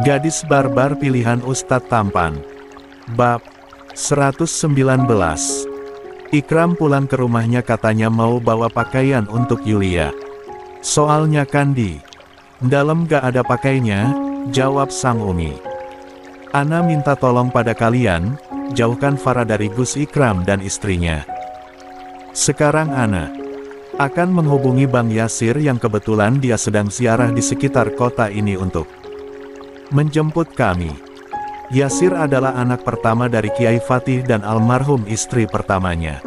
Gadis barbar pilihan Ustadz Tampan. Bab 119. Ikram pulang ke rumahnya, katanya mau bawa pakaian untuk Yulia. Soalnya kan di dalam gak ada pakainya, jawab sang Umi. Ana minta tolong pada kalian, jauhkan Farah dari Gus Ikram dan istrinya. Sekarang Ana akan menghubungi Bang Yasir yang kebetulan dia sedang ziarah di sekitar kota ini untuk menjemput kami. Yasir adalah anak pertama dari Kiai Fatih dan almarhum istri pertamanya.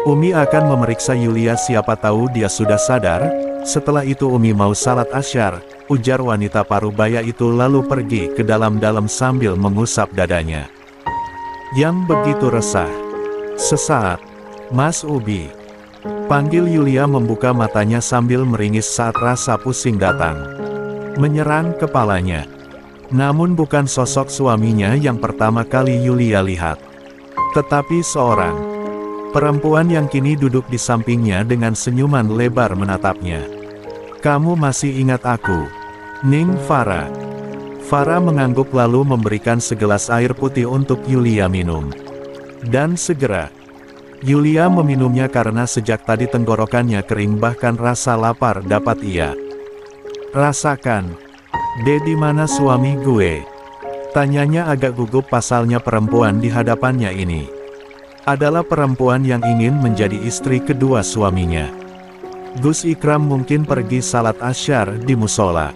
Umi akan memeriksa Yulia, siapa tahu dia sudah sadar. Setelah itu Umi mau salat asyar, ujar wanita parubaya itu lalu pergi ke dalam-dalam sambil mengusap dadanya yang begitu resah. Sesaat, Mas Ubi, panggil Yulia. Membuka matanya sambil meringis saat rasa pusing datang menyerang kepalanya. Namun bukan sosok suaminya yang pertama kali Yulia lihat, tetapi seorang perempuan yang kini duduk di sampingnya dengan senyuman lebar menatapnya. Kamu masih ingat aku, Ning Farah? Farah mengangguk lalu memberikan segelas air putih untuk Yulia minum. Dan segera Yulia meminumnya karena sejak tadi tenggorokannya kering, bahkan rasa lapar dapat ia rasakan. Di mana suami gue? Tanyanya agak gugup, pasalnya perempuan di hadapannya ini adalah perempuan yang ingin menjadi istri kedua suaminya. Gus Ikram mungkin pergi salat asyar di musola,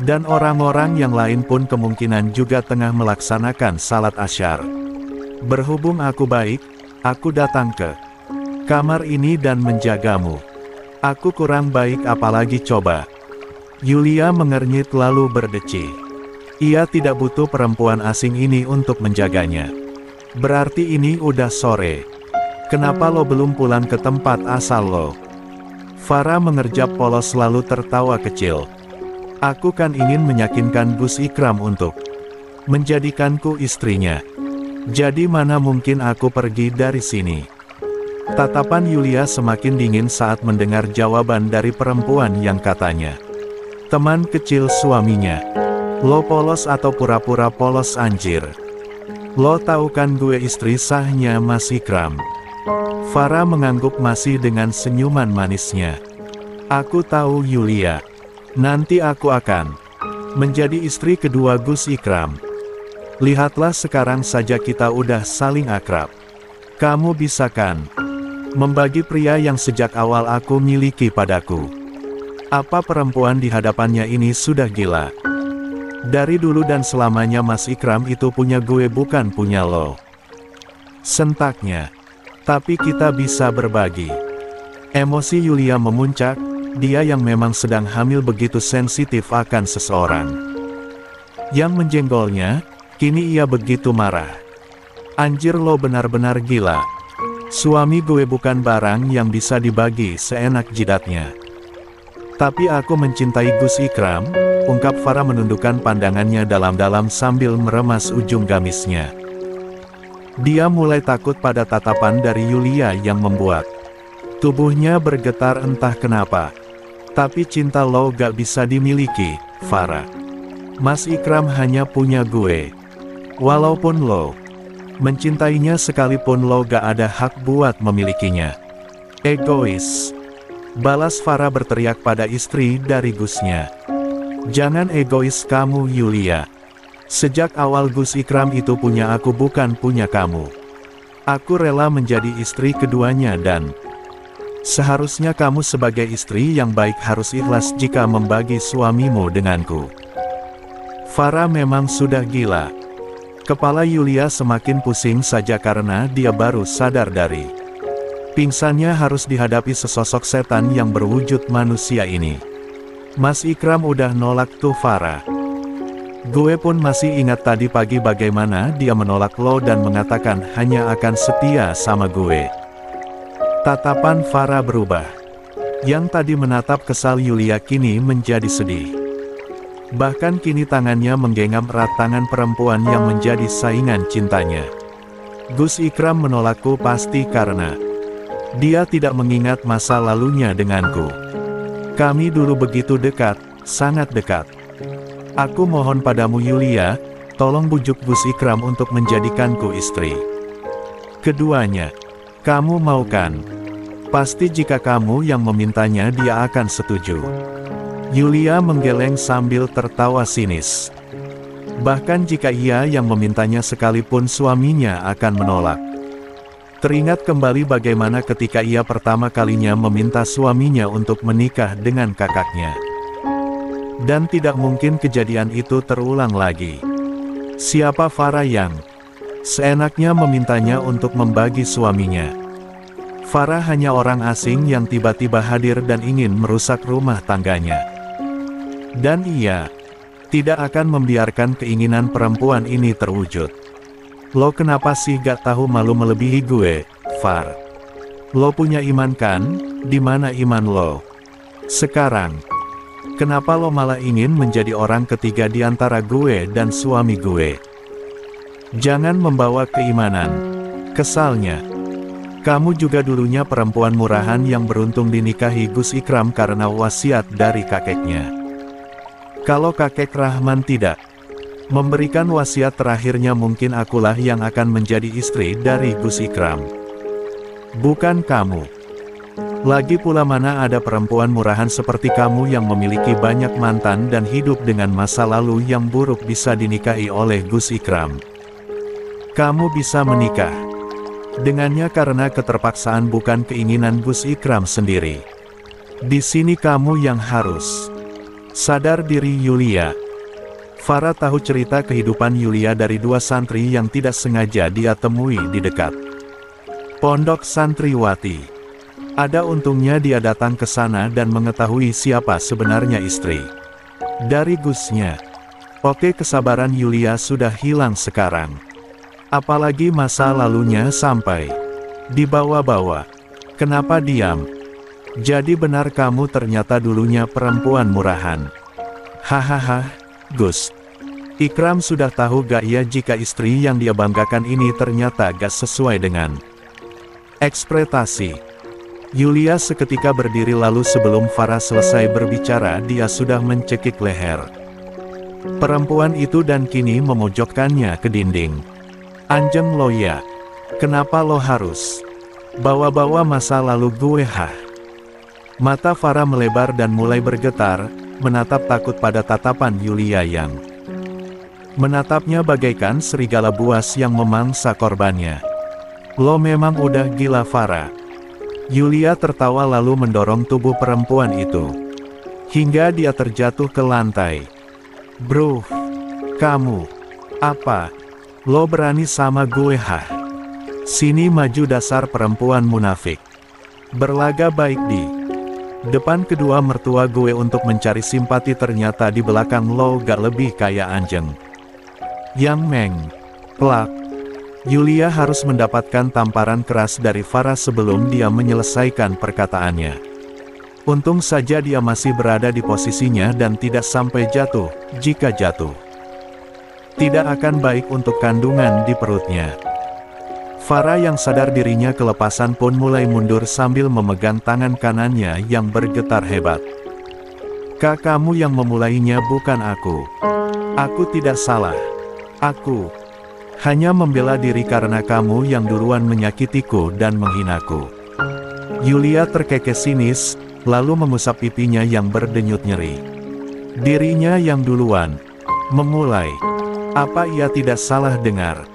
dan orang-orang yang lain pun kemungkinan juga tengah melaksanakan salat asyar. Berhubung aku baik, aku datang ke kamar ini dan menjagamu. Aku kurang baik apalagi coba? Yulia mengernyit lalu berdecih. Ia tidak butuh perempuan asing ini untuk menjaganya. Berarti ini udah sore. Kenapa lo belum pulang ke tempat asal lo? Farah mengerjap polos lalu tertawa kecil. Aku kan ingin meyakinkan Gus Ikram untuk menjadikanku istrinya. Jadi mana mungkin aku pergi dari sini? Tatapan Yulia semakin dingin saat mendengar jawaban dari perempuan yang katanya teman kecil suaminya. Lo polos atau pura-pura polos anjir? Lo tahu kan gue istri sahnya Mas Ikram? Farah mengangguk masih dengan senyuman manisnya. Aku tahu Yulia. Nanti aku akan menjadi istri kedua Gus Ikram. Lihatlah sekarang saja kita udah saling akrab. Kamu bisa kan membagi pria yang sejak awal aku miliki padaku? Apa perempuan di hadapannya ini sudah gila? Dari dulu dan selamanya Mas Ikram itu punya gue, bukan punya lo. Sentaknya. Tapi kita bisa berbagi. Emosi Yulia memuncak. Dia yang memang sedang hamil begitu sensitif akan seseorang yang menjenggolnya, kini ia begitu marah. Anjir, lo benar-benar gila. Suami gue bukan barang yang bisa dibagi seenak jidatnya. Tapi aku mencintai Gus Ikram, ungkap Farah menundukkan pandangannya dalam-dalam sambil meremas ujung gamisnya. Dia mulai takut pada tatapan dari Yulia yang membuat tubuhnya bergetar entah kenapa. Tapi cinta lo gak bisa dimiliki, Farah. Mas Ikram hanya punya gue. Walaupun lo mencintainya sekalipun, lo gak ada hak buat memilikinya. Egois, balas Farah berteriak pada istri dari Gusnya. Jangan egois kamu Yulia. Sejak awal Gus Ikram itu punya aku, bukan punya kamu. Aku rela menjadi istri keduanya dan seharusnya kamu sebagai istri yang baik harus ikhlas jika membagi suamimu denganku. Farah memang sudah gila. Kepala Yulia semakin pusing saja karena dia baru sadar dari pingsannya harus dihadapi sesosok setan yang berwujud manusia ini. Mas Ikram udah nolak tuh Farah. Gue pun masih ingat tadi pagi bagaimana dia menolak lo dan mengatakan hanya akan setia sama gue. Tatapan Farah berubah. Yang tadi menatap kesal Yulia kini menjadi sedih. Bahkan kini tangannya menggenggam erat tangan perempuan yang menjadi saingan cintanya. Gus Ikram menolakku pasti karena dia tidak mengingat masa lalunya denganku. Kami dulu begitu dekat, sangat dekat. Aku mohon padamu Yulia, tolong bujuk Gus Ikram untuk menjadikanku istri. Keduanya, kamu mau kan? Pasti jika kamu yang memintanya dia akan setuju. Yulia menggeleng sambil tertawa sinis. Bahkan jika ia yang memintanya sekalipun suaminya akan menolak. Teringat kembali bagaimana ketika ia pertama kalinya meminta suaminya untuk menikah dengan kakaknya. Dan tidak mungkin kejadian itu terulang lagi. Siapa Farah yang seenaknya memintanya untuk membagi suaminya? Farah hanya orang asing yang tiba-tiba hadir dan ingin merusak rumah tangganya. Dan ia tidak akan membiarkan keinginan perempuan ini terwujud. Lo kenapa sih gak tahu malu melebihi gue, Far? Lo punya iman kan? Di mana iman lo? Sekarang, kenapa lo malah ingin menjadi orang ketiga di antara gue dan suami gue? Jangan membawa keimanan. Kesalnya, kamu juga dulunya perempuan murahan yang beruntung dinikahi Gus Ikram karena wasiat dari kakeknya. Kalau kakek Rahman tidak memberikan wasiat terakhirnya, mungkin akulah yang akan menjadi istri dari Gus Ikram. Bukan kamu. Lagi pula mana ada perempuan murahan seperti kamu yang memiliki banyak mantan dan hidup dengan masa lalu yang buruk bisa dinikahi oleh Gus Ikram. Kamu bisa menikah dengannya karena keterpaksaan, bukan keinginan Gus Ikram sendiri. Di sini kamu yang harus sadar diri Yulia. Farah tahu cerita kehidupan Yulia dari dua santri yang tidak sengaja dia temui di dekat pondok santriwati. Ada untungnya dia datang ke sana dan mengetahui siapa sebenarnya istri dari Gusnya. Oke, kesabaran Yulia sudah hilang sekarang. Apalagi masa lalunya sampai dibawa-bawa. Kenapa diam? Jadi benar kamu ternyata dulunya perempuan murahan. Hahaha, Gus Ikram sudah tahu gak ya jika istri yang dia banggakan ini ternyata gak sesuai dengan ekspektasi. Yulia seketika berdiri, lalu sebelum Farah selesai berbicara dia sudah mencekik leher perempuan itu dan kini memojokkannya ke dinding. Anjeng lo ya, kenapa lo harus bawa-bawa masa lalu gue? Mata Farah melebar dan mulai bergetar, menatap takut pada tatapan Yulia yang menatapnya bagaikan serigala buas yang memangsa korbannya. Lo memang udah gila, Farah. Yulia tertawa lalu mendorong tubuh perempuan itu hingga dia terjatuh ke lantai. Bro, kamu apa? Lo berani sama gue? Sini maju, dasar perempuan munafik. Berlaga baik di depan kedua mertua gue untuk mencari simpati, ternyata di belakang lo gak lebih kayak anjing. Yang Meng. Plak. Yulia harus mendapatkan tamparan keras dari Farah sebelum dia menyelesaikan perkataannya. Untung saja dia masih berada di posisinya dan tidak sampai jatuh. Jika jatuh, tidak akan baik untuk kandungan di perutnya. Farah yang sadar dirinya kelepasan pun mulai mundur sambil memegang tangan kanannya yang bergetar hebat. Kak, kamu yang memulainya, bukan aku. Aku tidak salah. Aku hanya membela diri karena kamu yang duluan menyakitiku dan menghinaku. Yulia terkekeh sinis, lalu mengusap pipinya yang berdenyut nyeri. Dirinya yang duluan memulai. Apa ia tidak salah dengar?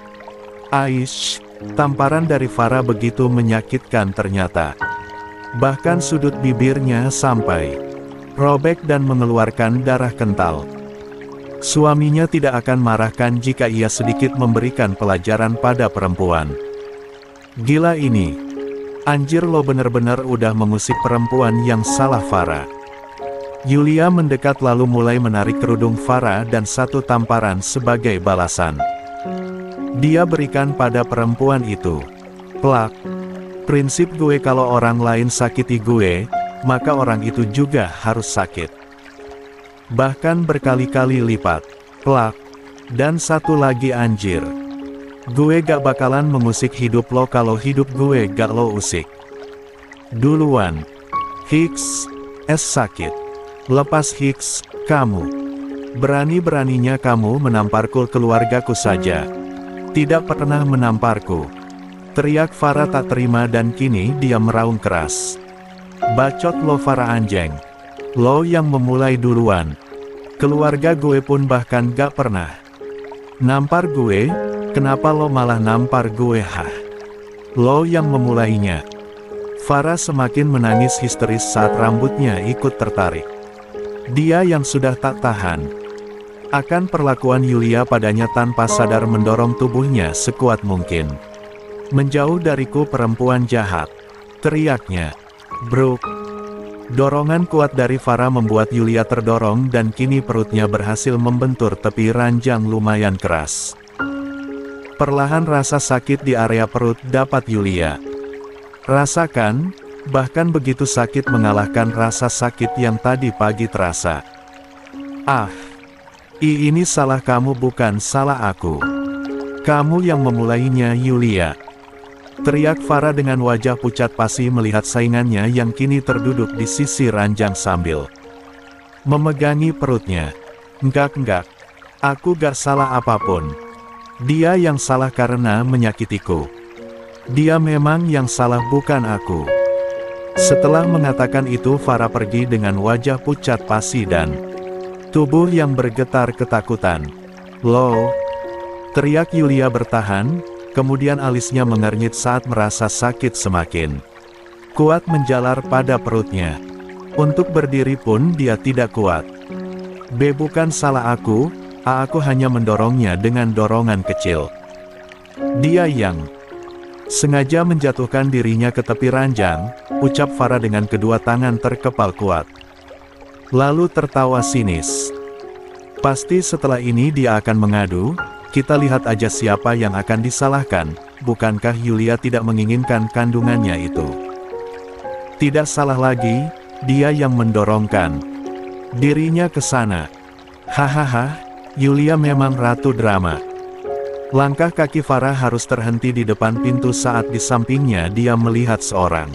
Aish. Tamparan dari Farah begitu menyakitkan ternyata. Bahkan sudut bibirnya sampai robek dan mengeluarkan darah kental. Suaminya tidak akan marahkan jika ia sedikit memberikan pelajaran pada perempuan. Gila ini. Anjir, lo bener-bener udah mengusik perempuan yang salah, Farah. Yulia mendekat lalu mulai menarik kerudung Farah dan satu tamparan sebagai balasan dia berikan pada perempuan itu. Plak. Prinsip gue, kalau orang lain sakiti gue, maka orang itu juga harus sakit. Bahkan berkali-kali lipat. Plak. Dan satu lagi, anjir. Gue gak bakalan mengusik hidup lo kalau hidup gue gak lo usik. Duluan. Hicks. Es sakit. Lepas Hicks, kamu. Berani-beraninya kamu menamparku keluargaku saja. Tidak pernah menamparku. Teriak Farah tak terima dan kini dia meraung keras. Bacot lo Farah anjing. Lo yang memulai duluan. Keluarga gue pun bahkan gak pernah nampar gue, kenapa lo malah nampar gue hah? Lo yang memulainya. Farah semakin menangis histeris saat rambutnya ikut tertarik. Dia yang sudah tak tahan akan perlakuan Yulia padanya tanpa sadar mendorong tubuhnya sekuat mungkin. Menjauh dariku perempuan jahat, teriaknya. Bruk. Dorongan kuat dari Farah membuat Yulia terdorong dan kini perutnya berhasil membentur tepi ranjang lumayan keras. Perlahan rasa sakit di area perut dapat Yulia rasakan, bahkan begitu sakit mengalahkan rasa sakit yang tadi pagi terasa. Ah, ini salah kamu bukan salah aku. Kamu yang memulainya Yulia. Teriak Farah dengan wajah pucat pasi melihat saingannya yang kini terduduk di sisi ranjang sambil memegangi perutnya. Enggak, aku gak salah apapun. Dia yang salah karena menyakitiku. Dia memang yang salah bukan aku. Setelah mengatakan itu Farah pergi dengan wajah pucat pasi dan tubuh yang bergetar ketakutan. Lo! Teriak Yulia bertahan. Kemudian alisnya mengernyit saat merasa sakit semakin kuat menjalar pada perutnya. Untuk berdiri pun dia tidak kuat. Bukan salah aku hanya mendorongnya dengan dorongan kecil. Dia yang sengaja menjatuhkan dirinya ke tepi ranjang, ucap Farah dengan kedua tangan terkepal kuat. Lalu tertawa sinis. Pasti setelah ini dia akan mengadu. Kita lihat aja siapa yang akan disalahkan, bukankah Yulia tidak menginginkan kandungannya itu? Tidak salah lagi, dia yang mendorongkan dirinya ke sana. Hahaha, Yulia memang ratu drama. Langkah kaki Farah harus terhenti di depan pintu saat di sampingnya dia melihat seorang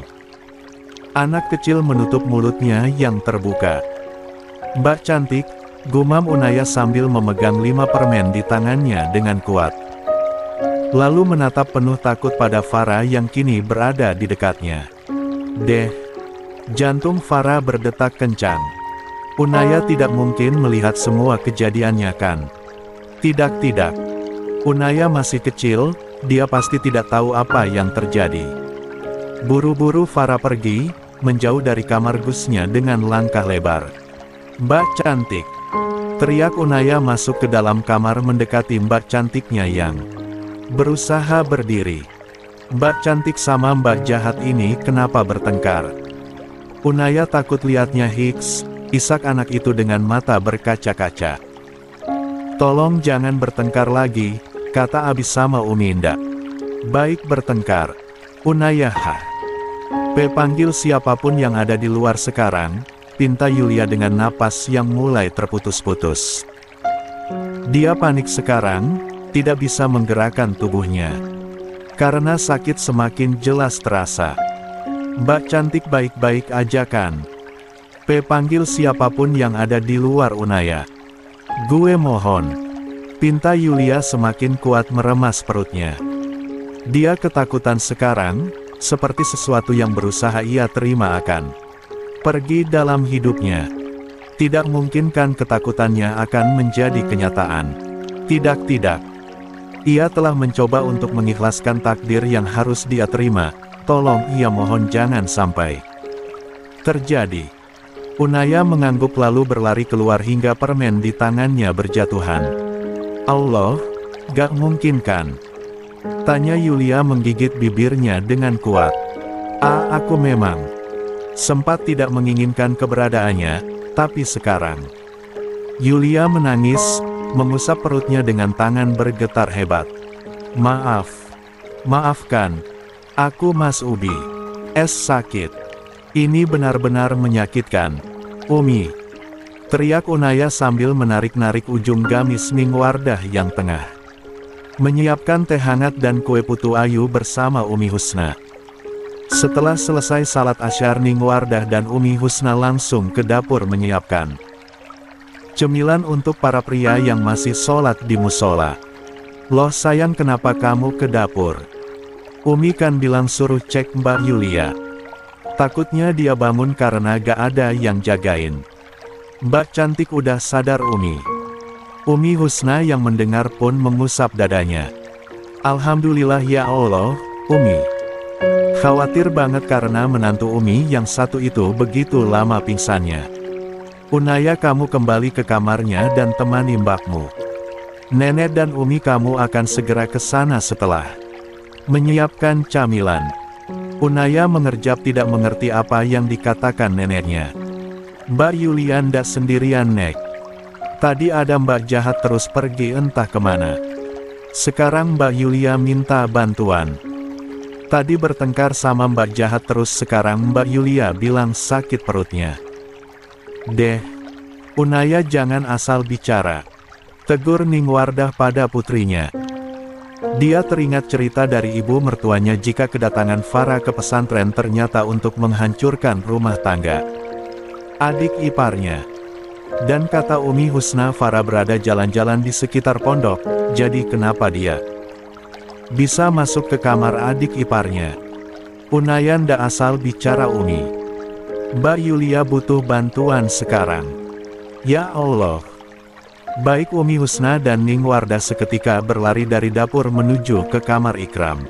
anak kecil menutup mulutnya yang terbuka. Mbak cantik, gumam Unaya sambil memegang 5 permen di tangannya dengan kuat. Lalu menatap penuh takut pada Farah yang kini berada di dekatnya. Jantung Farah berdetak kencang. Unaya tidak mungkin melihat semua kejadiannya kan? Tidak. Unaya masih kecil, dia pasti tidak tahu apa yang terjadi. Buru-buru Farah pergi, menjauh dari kamar Gusnya dengan langkah lebar. Mbak cantik. Teriak Unaya masuk ke dalam kamar mendekati mbak cantiknya yang berusaha berdiri. Mbak cantik sama mbak jahat ini kenapa bertengkar? Unaya takut lihatnya Hicks, isak anak itu dengan mata berkaca-kaca. Tolong jangan bertengkar lagi, kata Abis sama Uminda. Baik bertengkar. Unaya panggil siapapun yang ada di luar sekarang. Pinta Yulia dengan napas yang mulai terputus-putus. Dia panik sekarang, tidak bisa menggerakkan tubuhnya. Karena sakit semakin jelas terasa. Mbak cantik baik-baik aja kan? Panggil siapapun yang ada di luar Unaya. Gue mohon. Pinta Yulia semakin kuat meremas perutnya. Dia ketakutan sekarang, seperti sesuatu yang berusaha ia terima akan pergi dalam hidupnya. Tidak mungkin kan ketakutannya akan menjadi kenyataan. Tidak. Ia telah mencoba untuk mengikhlaskan takdir yang harus dia terima. Tolong ia mohon jangan sampai terjadi. Unaya mengangguk lalu berlari keluar hingga permen di tangannya berjatuhan. Allah, gak mungkin kan? Tanya Yulia menggigit bibirnya dengan kuat. Aku memang sempat tidak menginginkan keberadaannya, tapi sekarang. Yulia menangis, mengusap perutnya dengan tangan bergetar hebat. Maafkan. Aku Mas Ubi. Sakit. Ini benar-benar menyakitkan. Umi. Teriak Unaya sambil menarik-narik ujung gamis Ningwardah yang tengah menyiapkan teh hangat dan kue putu ayu bersama Umi Husna. Setelah selesai salat asyar Ningwardah dan Umi Husna langsung ke dapur menyiapkan Cemilan untuk para pria yang masih sholat di musola. Loh sayang, kenapa kamu ke dapur? Umi kan bilang suruh cek Mbak Yulia. Takutnya dia bangun karena gak ada yang jagain. Mbak cantik udah sadar Umi. Umi Husna yang mendengar pun mengusap dadanya. Alhamdulillah ya Allah, Umi. Khawatir banget karena menantu Umi yang satu itu begitu lama pingsannya. Unaya, kamu kembali ke kamarnya dan temani mbakmu. Nenek dan Umi kamu akan segera ke sana setelah menyiapkan camilan. Unaya mengerjap tidak mengerti apa yang dikatakan neneknya. Mbak Yulia ndak sendirian Nek. Tadi ada mbak jahat terus pergi entah kemana. Sekarang Mbak Yulia minta bantuan. Tadi bertengkar sama mbak jahat terus sekarang Mbak Yulia bilang sakit perutnya. Deh, Unaya jangan asal bicara. Tegur Ningwardah pada putrinya. Dia teringat cerita dari ibu mertuanya jika kedatangan Farah ke pesantren ternyata untuk menghancurkan rumah tangga adik iparnya. Dan kata Umi Husna Farah berada jalan-jalan di sekitar pondok, jadi kenapa dia bisa masuk ke kamar adik iparnya? Unaya ndak asal bicara Umi. Mbak Yulia butuh bantuan sekarang. Ya Allah. Baik Umi Husna dan Ningwardah seketika berlari dari dapur menuju ke kamar Ikram.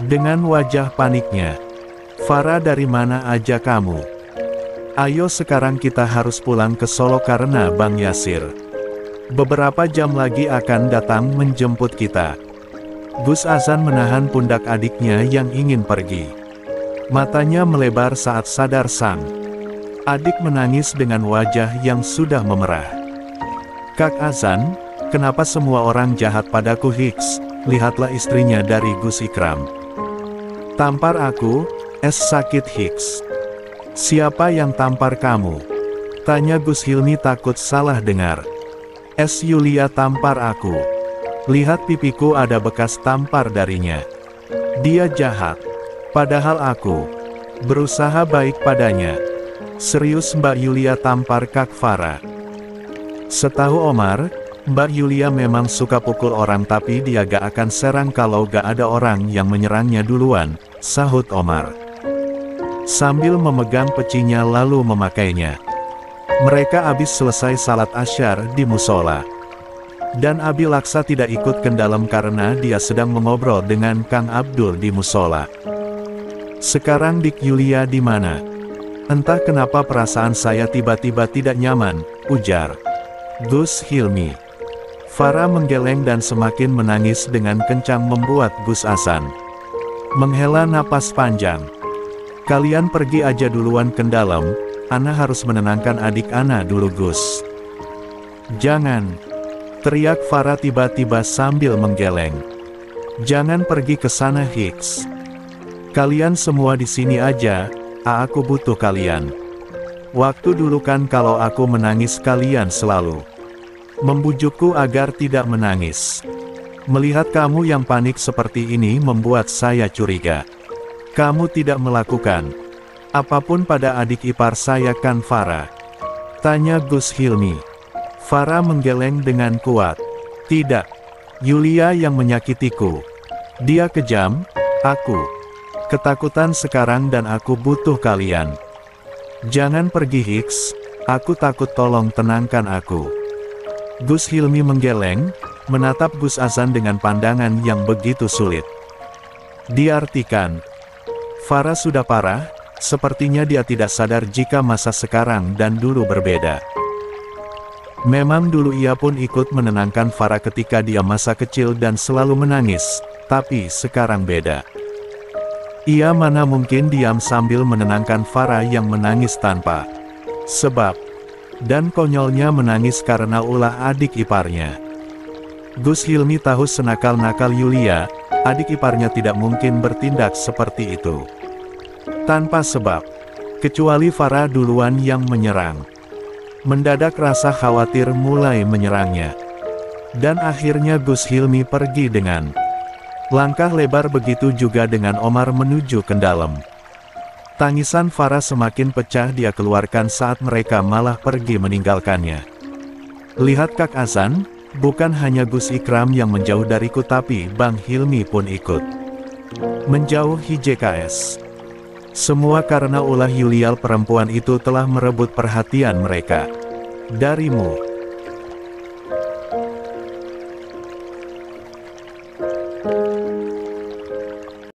Dengan wajah paniknya. Farah, dari mana aja kamu? Ayo sekarang kita harus pulang ke Solo karena Bang Yasir beberapa jam lagi akan datang menjemput kita. Gus Azan menahan pundak adiknya yang ingin pergi. Matanya melebar saat sadar sang adik menangis dengan wajah yang sudah memerah. Kak Azan, kenapa semua orang jahat padaku Hiks? Lihatlah istrinya dari Gus Ikram. Tampar aku, sakit Hiks. Siapa yang tampar kamu? Tanya Gus Hilmi takut salah dengar. Yulia tampar aku. Lihat pipiku ada bekas tampar darinya. Dia jahat. Padahal aku berusaha baik padanya. Serius Mbak Yulia tampar Kak Farah. Setahu Omar, Mbak Yulia memang suka pukul orang tapi dia gak akan serang kalau gak ada orang yang menyerangnya duluan, sahut Omar. Sambil memegang pecinya lalu memakainya. Mereka habis selesai salat asyar di musola. Dan Abi Laksa tidak ikut ke dalam karena dia sedang mengobrol dengan Kang Abdul di musola. Sekarang Dik Yulia di mana? Entah kenapa perasaan saya tiba-tiba tidak nyaman, ujar Gus Hilmi. Farah menggeleng dan semakin menangis dengan kencang membuat Gus Hasan menghela napas panjang. Kalian pergi aja duluan ke dalam, Ana harus menenangkan adik Ana dulu Gus. Jangan, teriak Farah tiba-tiba sambil menggeleng. Jangan pergi ke sana Hiks. Kalian semua di sini aja, aku butuh kalian. Waktu dulu kan kalau aku menangis kalian selalu membujukku agar tidak menangis. Melihat kamu yang panik seperti ini membuat saya curiga. Kamu tidak melakukan apapun pada adik ipar saya kan Farah? Tanya Gus Hilmi. Farah menggeleng dengan kuat. Tidak. Yulia yang menyakitiku. Dia kejam, aku ketakutan sekarang dan aku butuh kalian. Jangan pergi Hiks, aku takut, tolong tenangkan aku. Gus Hilmi menggeleng, menatap Gus Hasan dengan pandangan yang begitu sulit. Diartikan, Farah sudah parah, sepertinya dia tidak sadar jika masa sekarang dan dulu berbeda. Memang dulu ia pun ikut menenangkan Farah ketika dia masa kecil dan selalu menangis, tapi sekarang beda. Ia mana mungkin diam sambil menenangkan Farah yang menangis tanpa sebab, dan konyolnya menangis karena ulah adik iparnya. Gus Hilmi tahu senakal-nakal Yulia, adik iparnya tidak mungkin bertindak seperti itu tanpa sebab, kecuali Farah duluan yang menyerang. Mendadak rasa khawatir mulai menyerangnya. Dan akhirnya Gus Hilmi pergi dengan langkah lebar, begitu juga dengan Omar menuju ke dalam. Tangisan Farah semakin pecah dia keluarkan saat mereka malah pergi meninggalkannya. Lihat Kak Hasan, bukan hanya Gus Ikram yang menjauh dariku tapi Bang Hilmi pun ikut menjauhi JKS. Semua karena ulah Yulial perempuan itu telah merebut perhatian mereka darimu.